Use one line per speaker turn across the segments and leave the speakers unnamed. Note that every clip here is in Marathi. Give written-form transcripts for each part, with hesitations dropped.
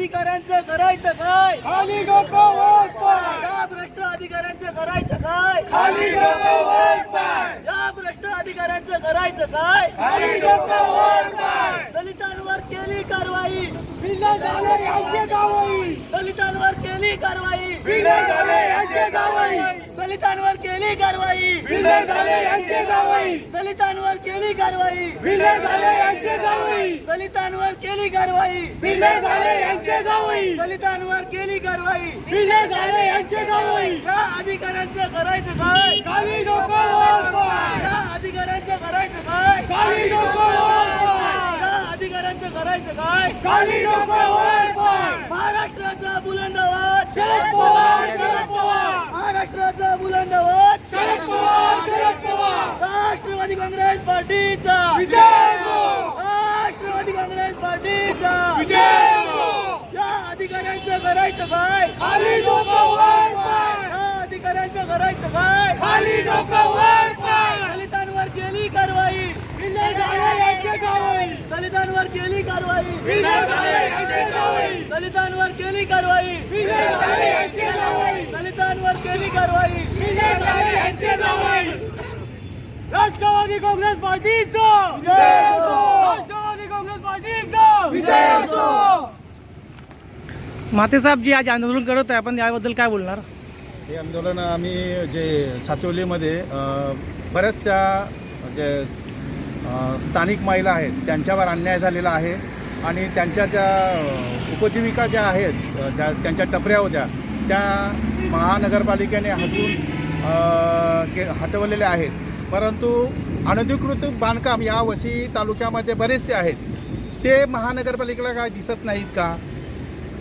अधिकाऱ्यांचं करायचं काय?
खाली डोकं वर पाय,
या भ्रष्ट अधिकाऱ्यांचं करायचं काय?
खाली डोकं वर पाय,
या भ्रष्ट अधिकाऱ्यांचं करायचं काय?
खाली डोकं वर पाय.
दलितांवर केली कारवाई,
बिल्डर झाले यांचे जावई,
दलितांवर केली कारवाई,
बिल्डर झाले यांचे जावई,
दलितांवर केली कारवाई,
बिल्डर झाले यांचे जावई,
दलितांवर केली कारवाई,
बिल्डर झाले यांचे जावई,
दलितांवर केली कारवाई,
बिल्डर झाले यांचे जावई,
दलितांवर केली कारवाई.
बिल्डर झाले यांचे जावई.
या अधिकाऱ्यांचं करायचं काय?
खाली डोकं वर पाय,
या अधिकाऱ्यांचं करायचं काय?
खाली डोकं वर पाय,
या अधिकाऱ्यांचं करायचं काय?
खाली डोकं वर पाय.
महाराष्ट्राचा बुलंद आवाज,
शरद पवार, शरद पवार,
महाराष्ट्राचा बुलंद आवाज,
शरद पवार, शरद पवार.
राष्ट्रवादी काँग्रेस पार्टीचा
विजय हो,
राष्ट्रवादी काँग्रेस पार्टीचा
विजय हो.
या अधिकाऱ्यांचं करायचं काय?
खाली डोकं वर पाय,
या अधिकाऱ्यांचं करायचं काय?
खाली डोकं वर पाय.
दलितांवर केली कारवाई,
बिल्डर झाले यांचे जावई,
दलितांवर केली कारवाई,
बिल्डर झाले यांचे जावई,
दलितांवर केली कारवाई,
बिल्डर झाले यांचे जावई,
दलितांवर केली कारवाई.
बिल्डर झाले यांचे जावई. राष्ट्रवादी काँग्रेस पार्टीचा
विजय असो.
राष्ट्रवादी काँग्रेस पार्टीचा
विजय असो.
माते साहेब जी आज आंदोलन करत आहे आपण याबद्दल काय बोलणार?
हे आंदोलन आम्ही जे सातवलीमध्ये बऱ्याचशा जे स्थानिक महिला आहेत त्यांच्यावर अन्याय झालेला आहे आणि त्यांच्या ज्या उपजीविका ज्या आहेत त्यांच्या टपऱ्या होत्या त्या महानगरपालिकेने हटवलेल्या आहेत. परंतु अनधिकृत बांधकाम या वसई तालुक्यामध्ये बरेचसे आहेत, ते महानगरपालिकेला काय दिसत नाहीत का?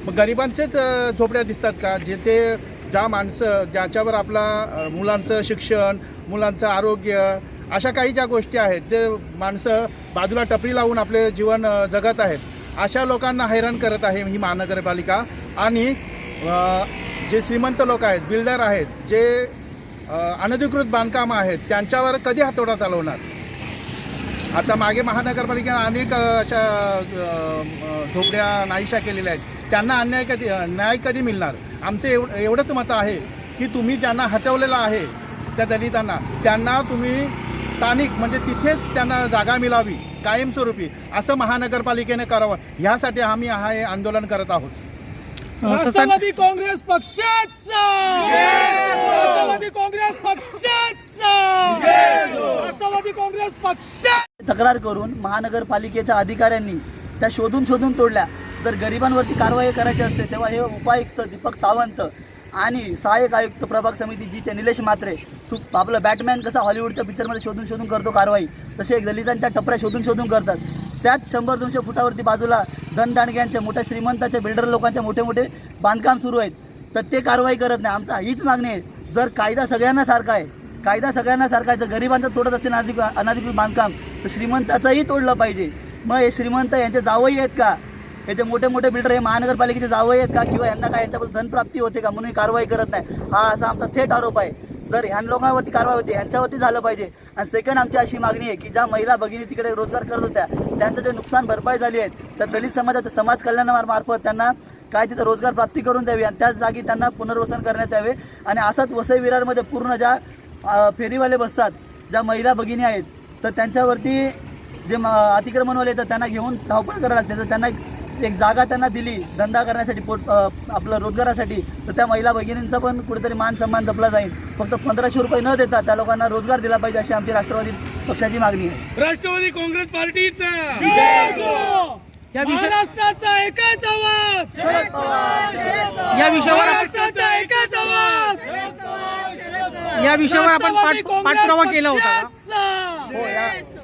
मग गरिबांचेच झोपड्या दिसतात का? जिथे ज्या माणसं ज्याच्यावर आपला मुलांचं शिक्षण, मुलांचं आरोग्य अशा काही ज्या गोष्टी आहेत ते माणसं बाजूला टपरी लावून आपले जीवन जगत आहेत, अशा लोकांना हैराण करत आहे ही महानगरपालिका. आणि जे श्रीमंत लोक आहेत, बिल्डर आहेत, जे अनधिकृत बांधकामं आहेत त्यांच्यावर कधी हातोडा चालवणार? आता मागे महानगरपालिकेने अनेक अशा झोपड्या नाहीशा केलेल्या आहेत, त्यांना न्याय कधी मिळणार? आमचं एवढंच मत आहे की तुम्ही ज्यांना हटवलेलं आहे त्या दलितांना त्यांना तुम्ही स्थानिक म्हणजे तिथेच त्यांना जागा मिळावी कायमस्वरूपी, असं महानगरपालिकेने करावं. ह्यासाठी आम्ही हे आंदोलन करत आहोत.
राष्ट्रवादी काँग्रेस पक्षाचा, राष्ट्रवादी काँग्रेस पक्षाचा, राष्ट्रवादी काँग्रेस पक्षा.
तक्रार करून महानगरपालिकेच्या अधिकाऱ्यांनी त्या शोधून तोडल्या. जर गरिबांवरती कारवाई करायची असते तेव्हा हे उपायुक्त दीपक सावंत आणि सहाय्यक आयुक्त प्रभाग समिती जीचे निलेश म्हात्रे आपलं बॅटमॅन कसा हॉलिवूडच्या पिक्चरमध्ये शोधून करतो कारवाई, तसे एक दलितांच्या टपऱ्या शोधून करतात. त्यात 100-200 फुटावरती बाजूला धनदांडग्यांच्या मोठ्या श्रीमंताच्या बिल्डर लोकांचे मोठे बांधकाम सुरू आहेत, तर ते कारवाई करत नाही. आमचा हीच मागणी आहे, जर कायदा सगळ्यांना सारखा आहे, जर गरिबांचं तोडत असेल अनधिकृत बांधकाम तर श्रीमंताचंही तोडलं पाहिजे. मग हे श्रीमंत यांचे जावई आहेत का? याचे मोठे बिल्डर हे महानगरपालिकेचे जावई आहेत का? किंवा यांना काय याच्याबद्दल धनप्राप्ती होते का म्हणून कारवाई करत नाही? हा असा आमचा थेट आरोप आहे. जर ह्या लोकांवरती कारवाई होते यांच्यावरती झालं पाहिजे. आणि सेकंड आमची अशी मागणी आहे की ज्या महिला भगिनी तिकडे रोजगार करत होत्या त्यांचं जे नुकसान भरपाई झाली आहे तर दलित समाज कल्याणामार्फत त्यांना काय तिथं रोजगार प्राप्ती करून द्यावी आणि त्याच जागी त्यांना पुनर्वसन करण्यात यावे. आणि असंच वसई विरारमध्ये पूर्ण ज्या फेरीवाले बसतात ज्या महिला भगिनी आहेत तर त्यांच्यावरती जे अतिक्रमणवाले येतात त्यांना घेऊन धावपळ करायला लागते. तर त्यांना एक जागा त्यांना दिली धंदा करण्यासाठी आपलं रोजगारासाठी, तर त्या महिला भगिनींचा पण कुठेतरी मान सन्मान जपला जाईल. फक्त 1500 रुपये न देता त्या लोकांना रोजगार दिला पाहिजे अशी आमची राष्ट्रवादी पक्षाची मागणी आहे.
राष्ट्रवादी काँग्रेस पार्टीचा विजय असो. महाराष्ट्राचा एकच आवाज,
शरद पवार.
या विषयावर
महाराष्ट्राचा एकच आवाज,
आपण पाठपुरावा केला होता.
हो,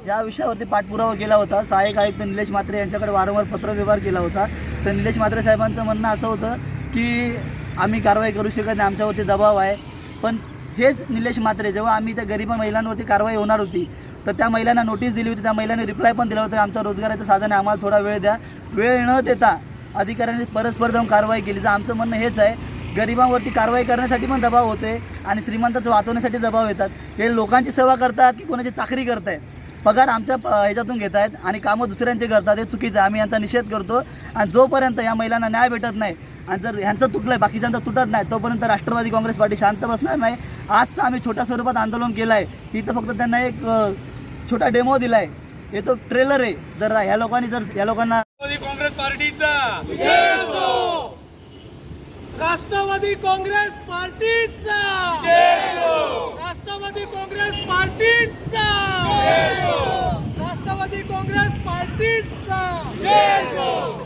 या विषयावरती पाठपुरावा केला होता. सहाय्यक आयुक्त निलेश म्हात्रे यांच्याकडे वारंवार पत्रव्यवहार केला होता. तर निलेश म्हात्रे साहेबांचं म्हणणं असं होतं की आम्ही कारवाई करू शकत नाही, आमच्यावरती दबाव आहे. पण हेच निलेश म्हात्रे जेव्हा आम्ही त्या गरीब महिलांवरती कारवाई होणार होती तर त्या महिलांना नोटीस दिली होती, त्या महिलांनी रिप्लाय पण दिला होता आमचं रोजगाराचं साधन आहे, आम्हाला थोडा वेळ द्या. वेळ न देता अधिकाऱ्यांनी परस्पर जाऊन कारवाई केली. तर आमचं म्हणणं हेच आहे, गरिबांवरती कारवाई करण्यासाठी पण दबाव होते आणि श्रीमंताचं वाचवण्यासाठी दबाव येतात. हे लोकांची सेवा करतात की कोणाची चाकरी करतायत? पगार आमच्या ह्याच्यातून घेत आहेत आणि कामं दुसऱ्यांचे करतात, हे चुकीचं आहे. आम्ही यांचा निषेध करतो आणि जोपर्यंत या महिलांना न्याय भेटत नाही आणि जर ह्यांचं तुटलं आहे बाकीच्यांचं तुटत नाही तोपर्यंत राष्ट्रवादी काँग्रेस पार्टी शांत बसणार नाही. आज आम्ही छोट्या स्वरूपात आंदोलन केलं आहे. इथं फक्त त्यांना एक छोटा डेमो दिला आहे, हे तो ट्रेलर आहे. जर ह्या लोकांना
काँग्रेस पार्टीचा विजय असो. राष्ट्रवादी काँग्रेस पार्टीचा विजय असो. राष्ट्रवादी काँग्रेस पार्टीचा विजय असो. राष्ट्रवादी काँग्रेस पार्टीचा विजय असो.